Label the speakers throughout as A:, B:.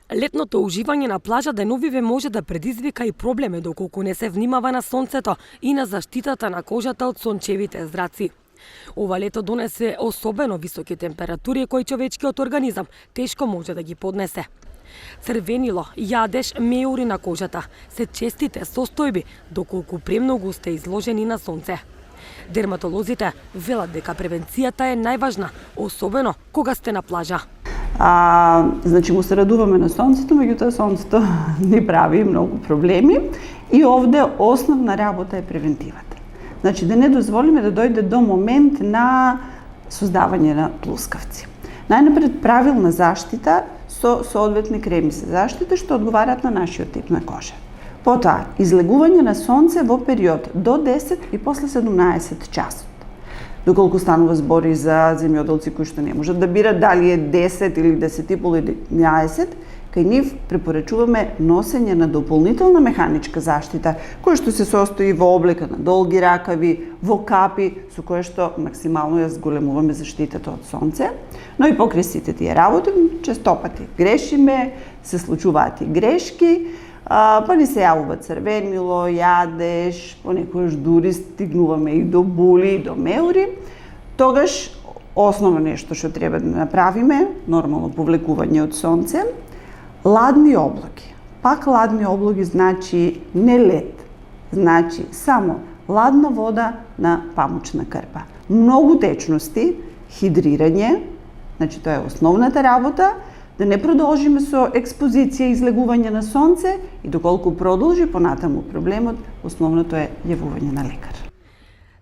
A: Летното уживање на плажа деновиве може да предизвика и проблеми доколку не се внимава на сонцето и на заштитата на кожата од сончевите зраци. Ова лето донесе особено високи температури кои човечкиот организам тешко може да ги поднесе. Црвенило, јадеж, меури на кожата се честите состојби доколку премногу сте изложени на сонце. Дерматолозите велат дека превенцијата е најважна, особено кога сте на плажа.
B: Значи му се радуваме на сонцето, меѓутоа сонцето ни прави многу проблеми и овде основна работа е превентивата. Значи да не дозволиме да дојде до момент на создавање на плускавци. Најнапред правилна заштита со соодветни креми за заштита што одговараат на нашиот тип на кожа. Потоа, излегување на сонце во период до 10 и после 17 часот. Доколку станува збори за земјоделци кои што не можат да бират дали е 10 или 10,5 или 11, кај нив препорачуваме носење на дополнителна механичка заштита, која што се состои во облека на долги ракави, во капи, со која што максимално ја зголемуваме заштитата од сонце. Но и покрај сите тие работи, честопати грешиме, се случуваат и грешки, па ни се јавува црвенило, јадеж, понекогаш дури стигнуваме и до були, и до меури. Тогаш основно нешто што треба да направиме, нормално повлекување од сонце, ладни облаки. Пак ладни облаки значи не лед, значи само ладна вода на памучна крпа. Многу течности, хидрирање, значи тоа е основната работа, да не продолжиме со експозиција и излегување на сонце и доколку продолжи понатаму проблемот, основното е јавување на лекар.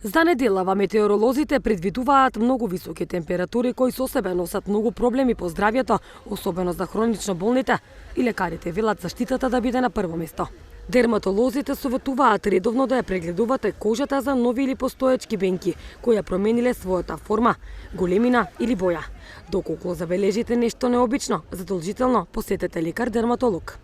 A: За неделава метеоролозите предвидуваат многу високи температури кои со себе носат многу проблеми по здравјето, особено за хронично болните, и лекарите велат заштитата да биде на прво место. Дерматолозите советуваат редовно да ја прегледувате кожата за нови или постоечки бенки кои ја промениле својата форма, големина или боја. Доколку забележите нешто необично, задолжително посетете лекар дерматолог.